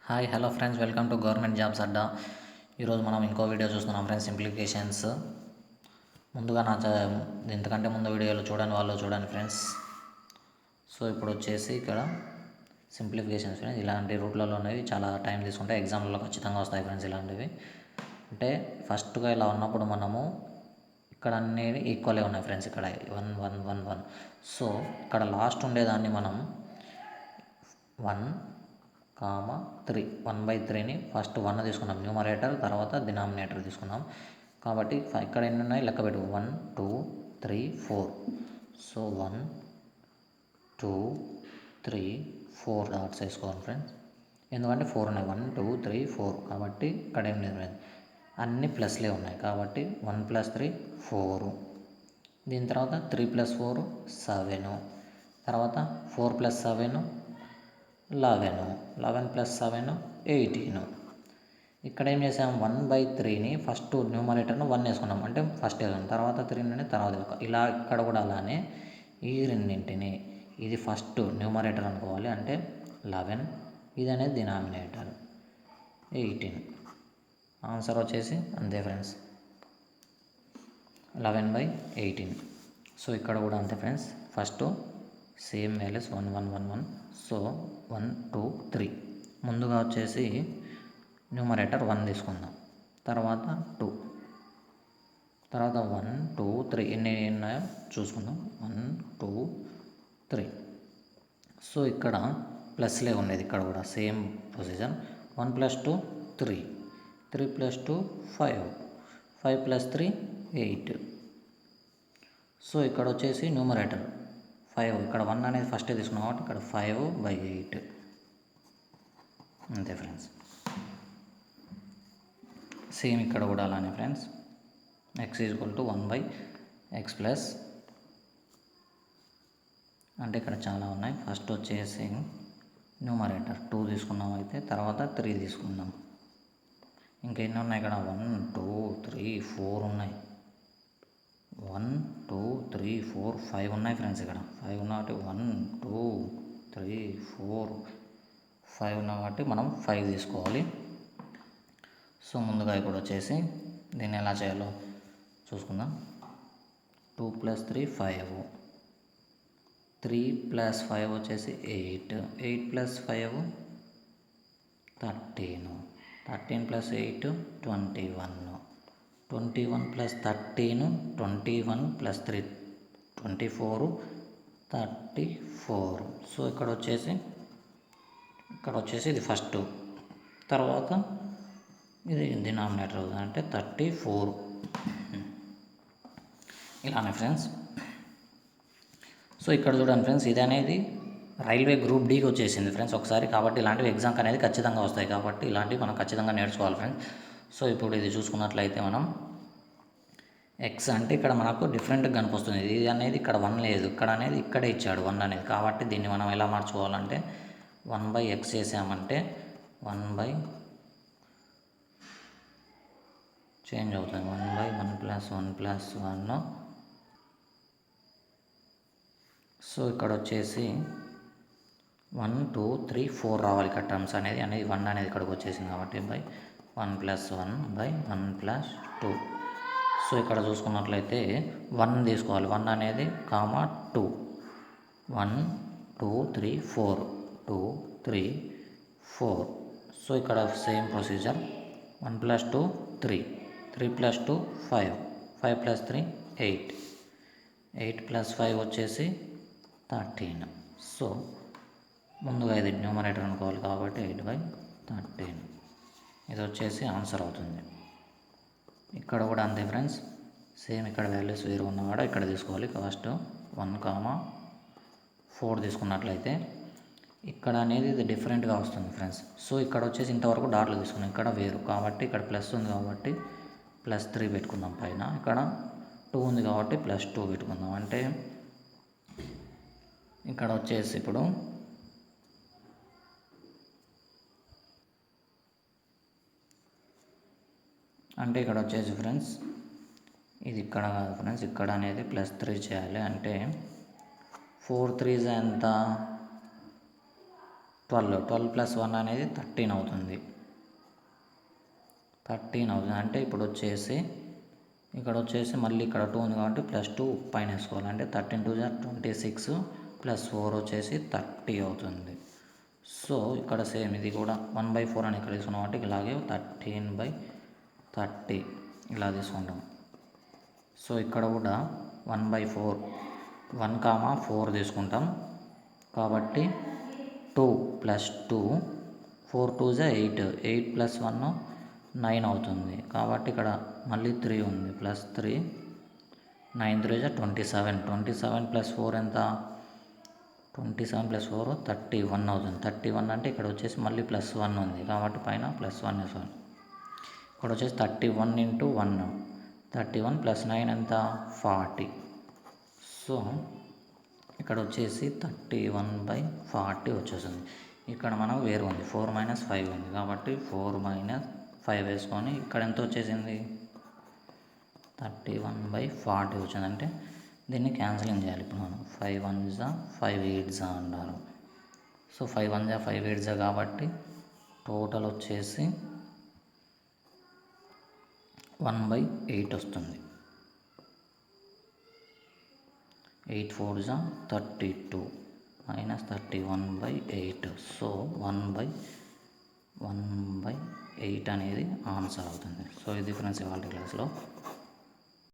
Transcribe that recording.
Hi hello friends, welcome to government jobs Adda. ఈరోజు మనం ఇంకో వీడియో చూస్తున్నాం ఫ్రెండ్స్, సింప్లిఫికేషన్స్. ముందుగా ఇంతకంటే ముందు వీడియోలు చూడని వాళ్ళు చూడండి ఫ్రెండ్స్. సో ఇప్పుడు వచ్చేసి ఇక్కడ సింప్లిఫికేషన్స్ ఫ్రెండ్స్, ఇలాంటి రూట్లలో ఉన్నవి చాలా టైం తీసుకుంటే ఎగ్జామ్లలో ఖచ్చితంగా వస్తాయి ఫ్రెండ్స్. ఇలాంటివి అంటే ఫస్ట్గా ఇలా ఉన్నప్పుడు మనము ఇక్కడ అన్నీ ఈక్వలే ఉన్నాయి ఫ్రెండ్స్. ఇక్కడ 1 1 1 1. సో ఇక్కడ లాస్ట్ ఉండేదాన్ని మనం 1,3 1/3ని ఫస్ట్ 1 తీసుకున్నాం న్యూమరేటర్, తర్వాత డినామినేటర్ తీసుకున్నాం. కాబట్టి ఇక్కడ ఎన్ని ఉన్నాయి లెక్క పెట్టు. 1 2 3 4. సో 1 2 3 4 డాట్స్ వేసుకోవాలి ఫ్రెండ్స్. ఎందుకంటే 4 ఉన్నాయి, 1 2 3 4. కాబట్టి ఇక్కడ ఏం లేదు ఫ్రెండ్స్, అన్ని ప్లస్లే ఉన్నాయి. కాబట్టి 1 + 3 4. దీని తర్వాత 3 + 4 7. తర్వాత 4 + 7 11. 11 + 7 18. ఇక్కడ ఏం చేసాం, 1/3ని ఫస్ట్ న్యూమరేటర్ను 1 వేసుకున్నాం, అంటే ఫస్ట్ వేసుకున్నాం. తర్వాత 3 తర్వాత ఇలా ఇక్కడ కూడా అలానే ఈ రెండింటిని, ఇది ఫస్ట్ న్యూమరేటర్ అనుకోవాలి, అంటే 11. ఇది అనేది డినామినేటర్ 18. ఆన్సర్ వచ్చేసి అంతే ఫ్రెండ్స్, 11/18. సో ఇక్కడ కూడా అంతే friends, first same values 1 1 1 1. So 1 2 3. ముందుగా వచ్చేసి న్యూమరేటర్ 1 తీసుకుందాం, తర్వాత 2, తర్వాత 1 2 3. ఎన్ని ఉన్నాయో చూసుకుందాం. 1 2 3. సో ఇక్కడ ప్లస్లే ఉండేది, ఇక్కడ కూడా సేమ్ ప్రొసీజర్. 1 + 2 3. 3 + 2 5. 5 + 3 8. సో ఇక్కడ వచ్చేసి న్యూమరేటర్ 5. ఇక్కడ 1 అనేది ఫస్ట్ తీసుకున్నాం కాబట్టి ఇక్కడ 5/8. అంతే ఫ్రెండ్స్. సేమ్ ఇక్కడ కూడా అలానే ఫ్రెండ్స్, x = 1/x+. అంటే ఇక్కడ చాలా ఉన్నాయి. ఫస్ట్ వచ్చేసి న్యూమరేటర్ 2 తీసుకున్నాం, అయితే తర్వాత 3 తీసుకుందాం. ఇంకా ఎన్ని ఉన్నాయి ఇక్కడ, 1 2 3 4 ఉన్నాయి. 1 2 3 4 5 ఉన్నాయి ఫ్రెండ్స్. ఇక్కడ 5 ఉన్నాయి కాబట్టి 1 2 3 4 5 ఉన్నాయి కాబట్టి మనం 5 తీసుకోవాలి. సో ముందుగా ఇప్పుడు వచ్చేసి దీన్ని ఎలా చేయాలో చూసుకుందాం. 2 + 3 5. 3 + 5 వచ్చేసి 8. 8 + 5 13. 13 + 8 21. 21 + 13 21 + 3 24 34. సో ఇక్కడ వచ్చేసి ఇది ఫస్ట్, తర్వాత ఇది డినామినేటర్ అవుతుంది, అంటే 34. ఇలానే ఫ్రెండ్స్. సో ఇక్కడ చూడండి ఫ్రెండ్స్, ఇది అనేది రైల్వే గ్రూప్ డీకి వచ్చేసింది ఫ్రెండ్స్ ఒకసారి. కాబట్టి ఇలాంటివి ఎగ్జామ్కి అనేది ఖచ్చితంగా వస్తాయి, కాబట్టి ఇలాంటివి మనం ఖచ్చితంగా నేర్చుకోవాలి ఫ్రెండ్స్. సో ఇప్పుడు ఇది చూసుకున్నట్లయితే మనం ఎక్స్ అంటే ఇక్కడ మనకు డిఫరెంట్గా కనిపిస్తుంది. ఇది అనేది ఇక్కడ 1 లేదు, ఇక్కడ అనేది ఇక్కడే ఇచ్చాడు 1 అనేది. కాబట్టి దీన్ని మనం ఎలా మార్చుకోవాలంటే 1/x చేసామంటే 1 చేంజ్ అవుతుంది, 1/1 + 1 + 1. సో ఇక్కడ వచ్చేసి 1 2 3 4 రావాలి ఇక్కడ టర్మ్స్ అనేది 1 అనేది ఇక్కడికి వచ్చేసింది కాబట్టి 1 + 1/1 + 2. సో ఇక్కడ చూసుకున్నట్లయితే 1 తీసుకోవాలి, 1 అనేది 2. 1 2 3 4 2 3 4. సో ఇక్కడ సేమ్ ప్రొసీజర్. 1 + 2 3. 3 + 2 5. 5 + 3 8. 8 + 5 వచ్చేసి 13. సో ముందుగా ఇది న్యూమరేటర్ అనుకోవాలి కాబట్టి 8/13. ఇది వచ్చేసి ఆన్సర్ అవుతుంది. ఇక్కడ కూడా అంతే ఫ్రెండ్స్, సేమ్ ఇక్కడ వాల్యూస్ వేరు ఉన్నవాడ ఇక్కడ తీసుకోవాలి. ఫస్ట్ 1 4 తీసుకున్నట్లయితే ఇక్కడ అనేది ఇది డిఫరెంట్గా వస్తుంది ఫ్రెండ్స్. సో ఇక్కడ వచ్చేసి ఇంతవరకు డాట్లు తీసుకున్నాం, ఇక్కడ వేరు కాబట్టి ఇక్కడ ప్లస్ ఉంది కాబట్టి +3 పెట్టుకుందాం పైన. ఇక్కడ 2 ఉంది కాబట్టి +2 పెట్టుకుందాం. అంటే ఇక్కడ వచ్చేసి ఇప్పుడు ఇక్కడ వచ్చేసి ఫ్రెండ్స్ ఇది ఇక్కడ కాదు ఫ్రెండ్స్, ఇక్కడ అనేది +3 చేయాలి. అంటే 4 3s ఎంత, 12 ప్లస్ 1 అనేది 13 అవుతుంది. అంటే ఇప్పుడు వచ్చేసి ఇక్కడ వచ్చేసి మళ్ళీ ఇక్కడ 2 ఉంది కాబట్టి +2 పైన వేసుకోవాలి. అంటే 13 2 26 + 4 వచ్చేసి 30 అవుతుంది. సో ఇక్కడ సేమ్ ఇది కూడా 1/4 అని ఇక్కడ తీసుకున్నాం కాబట్టి ఇలాగే 13/30 ఇలా తీసుకుంటాం. సో ఇక్కడ కూడా 1/4 1,4 తీసుకుంటాం కాబట్టి 2 + 2 4 2 8 8 + 1 9 అవుతుంది. కాబట్టి ఇక్కడ మళ్ళీ 3 ఉంది +3 9 3 27 27 + 4 ఎంత 27 + 4 31 అవుతుంది. 31 అంటే ఇక్కడ వచ్చేసి మళ్ళీ +1 ఉంది కాబట్టి పైన +1 వేసుకోవాలి. ఇక్కడ వచ్చేసి 31 × 1 31 + 9 ఎంత 40. సో ఇక్కడ వచ్చేసి 31/40 వచ్చేసింది. ఇక్కడ మనం వేరు ఉంది 4 - 5 ఉంది కాబట్టి 4 - 5 వేసుకొని ఇక్కడ ఎంత వచ్చేసింది 31/40 వచ్చింది. అంటే దీన్ని క్యాన్సిలింగ్ చేయాలి. ఇప్పుడు మనం 5 1s 5 8s అంటారు. సో 5 1s 5 8s కాబట్టి టోటల్ వచ్చేసి 1/8 వస్తుంది. 8 4s 32 -31/8. సో 1/8 అనేది ఆన్సర్ అవుతుంది. సో ఇది ఫ్రెండ్స్ ఇవాళ క్లాస్లో.